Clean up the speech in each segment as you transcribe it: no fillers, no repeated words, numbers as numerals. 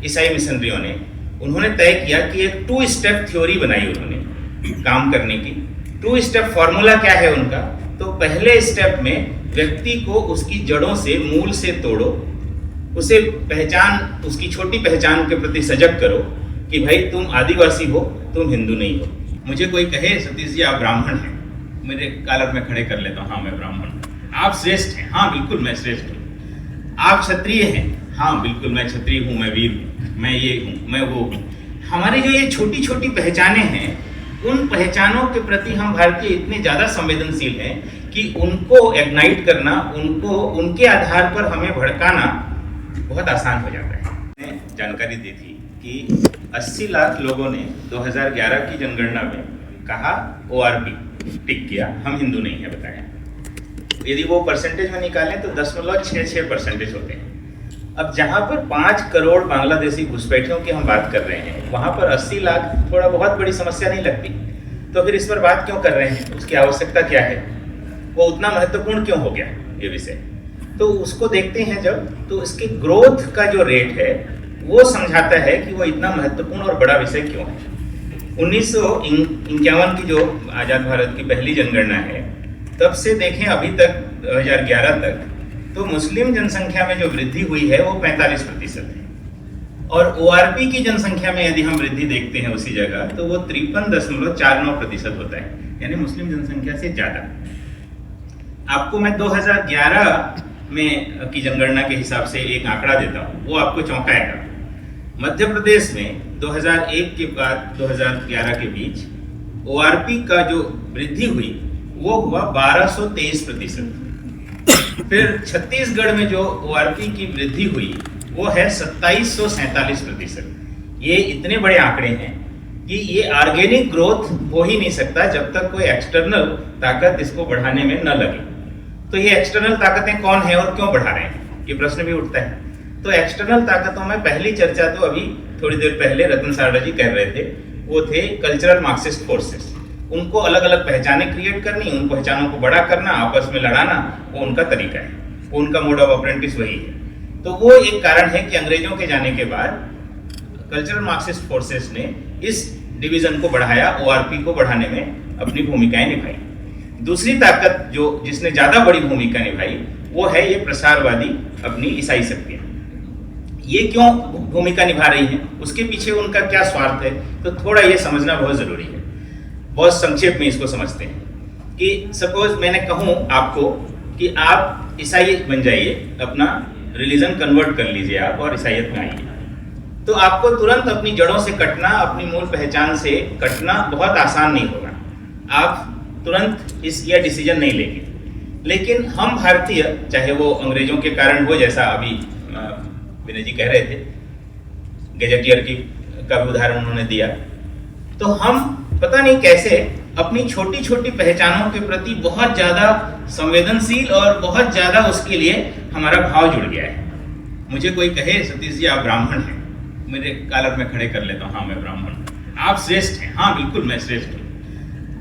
ईसाई मिशनरियों ने, उन्होंने तय किया कि एक 2 स्टेप थ्योरी बनाई उन्होंने काम करने की। 2 स्टेप फॉर्मूला क्या है उनका? तो पहले स्टेप में व्यक्ति को उसकी जड़ों से, मूल से तोड़ो, उसे पहचान, उसकी छोटी पहचान के प्रति सजग करो कि भाई तुम आदिवासी हो, तुम हिंदू नहीं हो। मुझे कोई कहे सतीश जी आप ब्राह्मण हैं, मेरे कॉलर में खड़े कर लेता हूँ, हाँ मैं ब्राह्मण हूँ। आप श्रेष्ठ हैं, हाँ बिल्कुल मैं श्रेष्ठ हूँ। आप क्षत्रिय हैं, हाँ बिल्कुल मैं क्षत्रिय हूँ, मैं वीर हूँ, मैं ये हूँ, मैं वो हूँ। हमारी जो ये छोटी छोटी पहचानें हैं, उन पहचानों के प्रति हम भारतीय इतने ज़्यादा संवेदनशील हैं कि उनको इग्नाइट करना, उनको उनके आधार पर हमें भड़काना बहुत आसान हो जाता है। मैंने जानकारी दी थी कि 80 लाख लोगों ने 2011 की जनगणना में कहा ORP टिक किया, हम हिंदू नहीं है बताया। यदि वो परसेंटेज में निकालें तो 0.66% होते हैं। अब जहाँ पर 5 करोड़ बांग्लादेशी घुसपैठियों की हम बात कर रहे हैं, वहाँ पर 80 लाख थोड़ा बहुत बड़ी समस्या नहीं लगती। तो फिर इस पर बात क्यों कर रहे हैं? उसकी आवश्यकता क्या है? वो उतना महत्वपूर्ण क्यों हो गया ये विषय? तो उसको देखते हैं जब, तो इसके ग्रोथ का जो रेट है वो समझाता है कि वो इतना महत्वपूर्ण और बड़ा विषय क्यों है। 1951 की जो आज़ाद भारत की पहली जनगणना है, तब से देखें अभी तक 2011 तक, तो मुस्लिम जनसंख्या में जो वृद्धि हुई है वो 45% है। और ORP की जनसंख्या में यदि हम वृद्धि देखते हैं उसी जगह, तो वो 53.49% होता है, यानी मुस्लिम जनसंख्या से ज़्यादा। आपको मैं 2011 में की जनगणना के हिसाब से एक आंकड़ा देता हूँ, वो आपको चौंकाएगा। मध्य प्रदेश में 2001 के बाद 2011 के बीच ORP का जो वृद्धि हुई वो हुआ 1223%। फिर छत्तीसगढ़ में जो ORP की वृद्धि हुई वो है 2747%। ये इतने बड़े आंकड़े हैं कि ये ऑर्गेनिक ग्रोथ हो ही नहीं सकता जब तक कोई एक्सटर्नल ताकत इसको बढ़ाने में न लगे। तो ये एक्सटर्नल ताकतें कौन है और क्यों बढ़ा रहे हैं, ये प्रश्न भी उठता है। तो एक्सटर्नल ताकतों में पहली चर्चा तो अभी थोड़ी देर पहले रतन सारडा जी कह रहे थे, वो थे कल्चरल मार्क्सिस्ट फोर्सेस। उनको अलग अलग पहचानें क्रिएट करनी, उन पहचानों को बड़ा करना, आपस में लड़ाना, वो उनका तरीका है, वो उनका मोड ऑफ ऑपरेंटिस वही है। तो वो एक कारण है कि अंग्रेजों के जाने के बाद कल्चरल मार्क्सिस्ट फोर्सेस ने इस डिवीजन को बढ़ाया, ORP को बढ़ाने में अपनी भूमिकाएं निभाई। दूसरी ताकत जो जिसने ज्यादा बड़ी भूमिका निभाई वो है ये प्रसारवादी अपनी ईसाई शक्तियां। ये क्यों भूमिका निभा रही हैं, उसके पीछे उनका क्या स्वार्थ है, तो थोड़ा ये समझना बहुत जरूरी है। बहुत संक्षेप में इसको समझते हैं कि सपोज मैंने कहूँ आपको कि आप ईसाई बन जाइए, अपना रिलीजन कन्वर्ट कर लीजिए आप और ईसाइयत में आइए, तो आपको तुरंत अपनी जड़ों से कटना, अपनी मूल पहचान से कटना बहुत आसान नहीं होगा। आप तुरंत यह डिसीजन नहीं लेंगे। लेकिन हम भारतीय, चाहे वो अंग्रेजों के कारण हो, जैसा अभी विनय जी कह रहे थे, गैजेटियर की का भी उदाहरण उन्होंने दिया, तो हम पता नहीं कैसे अपनी छोटी छोटी पहचानों के प्रति बहुत ज़्यादा संवेदनशील और बहुत ज़्यादा उसके लिए हमारा भाव जुड़ गया है। मुझे कोई कहे सतीश जी आप ब्राह्मण हैं, मेरे कॉलर में खड़े कर लेता हूँ, हाँ मैं ब्राह्मण हूँ। आप श्रेष्ठ हैं, हाँ बिल्कुल मैं श्रेष्ठ हूँ।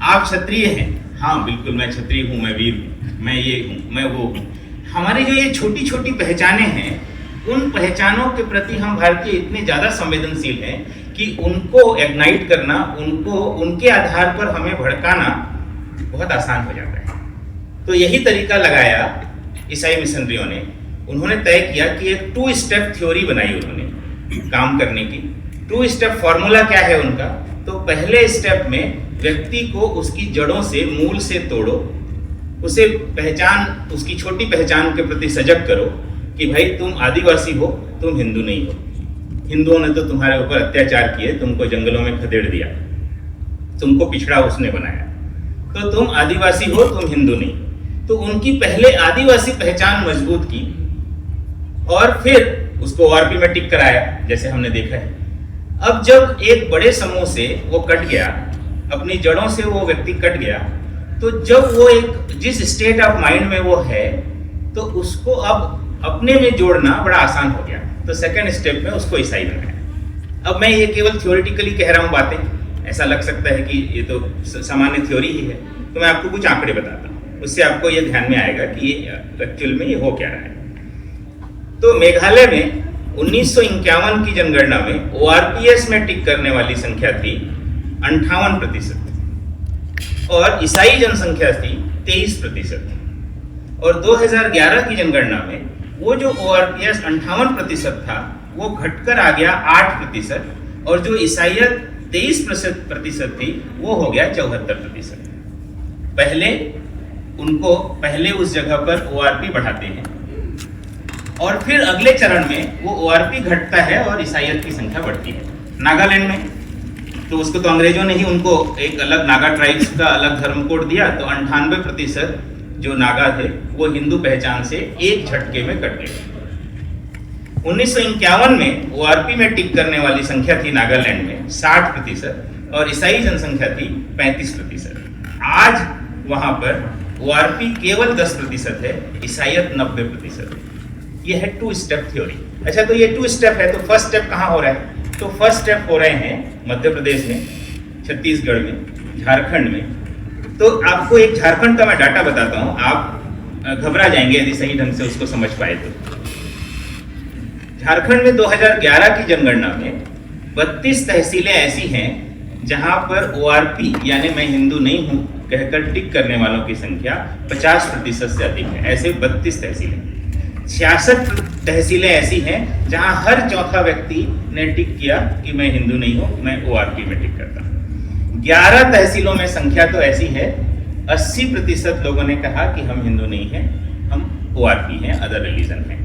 आप क्षत्रिय हैं, हाँ बिल्कुल मैं क्षत्रिय हूँ, मैं वीर हूँ, मैं ये हूँ, मैं वो हूँ। हमारी जो ये छोटी छोटी पहचानें हैं, उन पहचानों के प्रति हम भारतीय इतने ज़्यादा संवेदनशील हैं कि उनको इग्नाइट करना, उनको उनके आधार पर हमें भड़काना बहुत आसान हो जाता है। तो यही तरीका लगाया ईसाई मिशनरियों ने। उन्होंने तय किया कि एक 2 स्टेप थ्योरी बनाई उन्होंने काम करने की। 2 स्टेप फॉर्मूला क्या है उनका? तो पहले स्टेप में व्यक्ति को उसकी जड़ों से, मूल से तोड़ो, उसे पहचान, उसकी छोटी पहचान के प्रति सजग करो कि भाई तुम आदिवासी हो, तुम हिंदू नहीं हो। हिंदुओं ने तो तुम्हारे ऊपर अत्याचार किए, तुमको जंगलों में खदेड़ दिया, तुमको पिछड़ा उसने बनाया, तो तुम आदिवासी हो, तुम हिंदू नहीं। तो उनकी पहले आदिवासी पहचान मजबूत की और फिर उसको ORP में टिक कराया, जैसे हमने देखा है। अब जब एक बड़े समूह से वो कट गया, अपनी जड़ों से वो व्यक्ति कट गया, तो जब वो एक जिस स्टेट ऑफ माइंड में वो है, तो उसको अब अपने में जोड़ना बड़ा आसान हो गया। तो सेकंड स्टेप में उसको ईसाई बनाया। अब मैं ये केवल थ्योरेटिकली कह रहा हूँ बातें, ऐसा लग सकता है कि ये तो सामान्य थ्योरी ही है। तो मैं आपको कुछ आंकड़े बताता हूँ, उससे आपको ये ध्यान में आएगा कि ये एक्चुअल में ये हो क्या रहा है। तो मेघालय में 1951 की जनगणना में ओआरपीएस में टिक करने वाली संख्या थी 58% और ईसाई जनसंख्या थी 23%। और 2011 की जनगणना में वो जो ओआरपीएस 58% था वो घटकर आ गया 8% और जो ईसाइयत 23% थी वो हो गया 74%। पहले उस जगह पर ओआरपी बढ़ाते हैं और फिर अगले चरण में वो ओआरपी घटता है और ईसाइयत की संख्या बढ़ती है। नागालैंड में तो उसको तो अंग्रेजों ने ही उनको एक अलग नागा ट्राइब्स का अलग धर्म कोड दिया, तो 98% जो नागा थे वो हिंदू पहचान से एक झटके में कट गए। 1951 में ओआरपी में टिक करने वाली संख्या थी नागालैंड में 60% और ईसाई जनसंख्या थी 35%। आज वहां पर ओआरपी केवल 10% है, ईसाइयत 90%। ये है 2 स्टेप थ्योरी। अच्छा, तो ये 2 स्टेप है, तो फर्स्ट स्टेप कहाँ हो रहा है? तो फर्स्ट स्टेप हो रहे हैं मध्य प्रदेश में, छत्तीसगढ़ में, झारखंड में। तो आपको एक झारखंड का मैं डाटा बताता हूँ, आप घबरा जाएंगे यदि सही ढंग से उसको समझ पाए तो। झारखंड में 2011 की जनगणना में 32 तहसीलें ऐसी हैं जहां पर ओआरपी यानी मैं हिंदू नहीं हूं कहकर टिक करने वालों की संख्या 50% से अधिक है। ऐसे 32 तहसीलें। 66 तहसीलें ऐसी हैं जहां हर चौथा व्यक्ति ने टिक किया कि मैं हिंदू नहीं हूं, मैं ओआरपी में टिक करता हूं। 11 तहसीलों में संख्या तो ऐसी है 80% लोगों ने कहा कि हम हिंदू नहीं हैं, हम ओआरपी हैं, अदर रिलीजन हैं।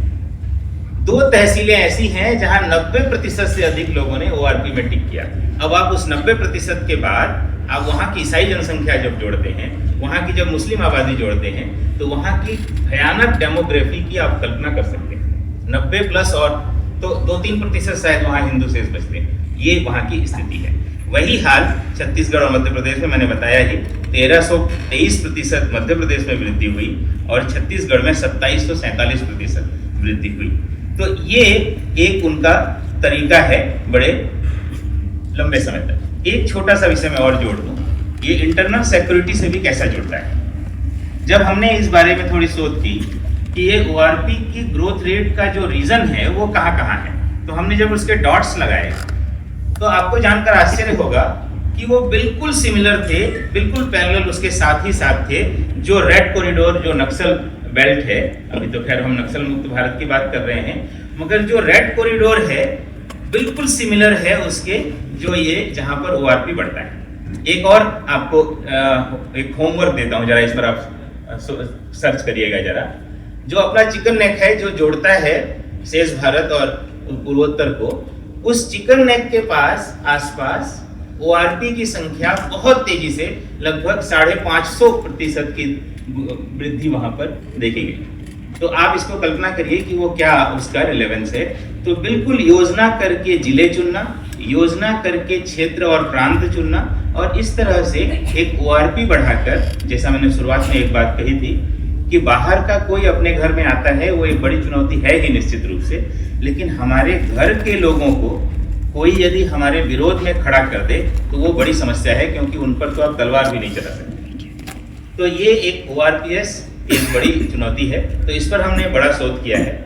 2 तहसीलें ऐसी हैं जहां 90% से अधिक लोगों ने ओआरपी में टिक किया। अब आप उस 90% के बाद आप वहां की ईसाई जनसंख्या जब जोड़ते हैं, वहां की जब मुस्लिम आबादी जोड़ते हैं, तो वहां की भयानक डेमोग्राफी की आप कल्पना कर सकते हैं। 90 प्लस और तो 2-3% शायद वहां हिंदू शेष बचते हैं। ये वहां की स्थिति है। वही हाल छत्तीसगढ़ और मध्य प्रदेश में, मैंने बताया ही 1323% मध्य प्रदेश में वृद्धि हुई और छत्तीसगढ़ में 2747% वृद्धि हुई। तो ये एक उनका तरीका है बड़े लंबे समय तक। एक छोटा सा विषय मैं और जोड़ दूं, ये इंटरनल सिक्योरिटी से भी कैसा जुड़ता है। जब हमने इस बारे में थोड़ी शोध की कि ये ओआरपी की ग्रोथ रेट का जो रीजन है वो कहाँ कहाँ है, तो हमने जब उसके डॉट्स लगाए तो आपको जानकर आश्चर्य होगा कि वो बिल्कुल सिमिलर थे, बिल्कुल पैरेलल उसके साथ ही साथ थे। जो रेड कॉरिडोर जो नक्सल बेल्ट है, अभी तो खैर हम नक्सल मुक्त भारत की बात कर रहे हैं, मगर जो रेड कॉरिडोर है बिल्कुल सिमिलर है उसके जो ये जहां पर ओआरपी बढ़ता है। एक और आपको एक होमवर्क देता हूं, जरा इस पर आप सर्च करिएगा जरा। जो अपना चिकन नेक है जो जोड़ता है शेष भारत और पूर्वोत्तर को, उस चिकन नेक के पास आसपास ओआरपी की संख्या बहुत तेजी से लगभग 550% की वृद्धि वहां पर देखी गई। तो आप इसको कल्पना करिए कि वो क्या उसका रिलेवेंस है। तो बिल्कुल योजना करके जिले चुनना, योजना करके क्षेत्र और प्रांत चुनना और इस तरह से एक ओआरपी बढ़ाकर, जैसा मैंने शुरुआत में एक बात कही थी कि बाहर का कोई अपने घर में आता है वो एक बड़ी चुनौती है ही निश्चित रूप से, लेकिन हमारे घर के लोगों को कोई यदि हमारे विरोध में खड़ा कर दे तो वो बड़ी समस्या है, क्योंकि उन पर तो आप तलवार भी नहीं चला सकते। तो ये एक ओआरपीएस एक बड़ी चुनौती है, तो इस पर हमने बड़ा शोध किया है।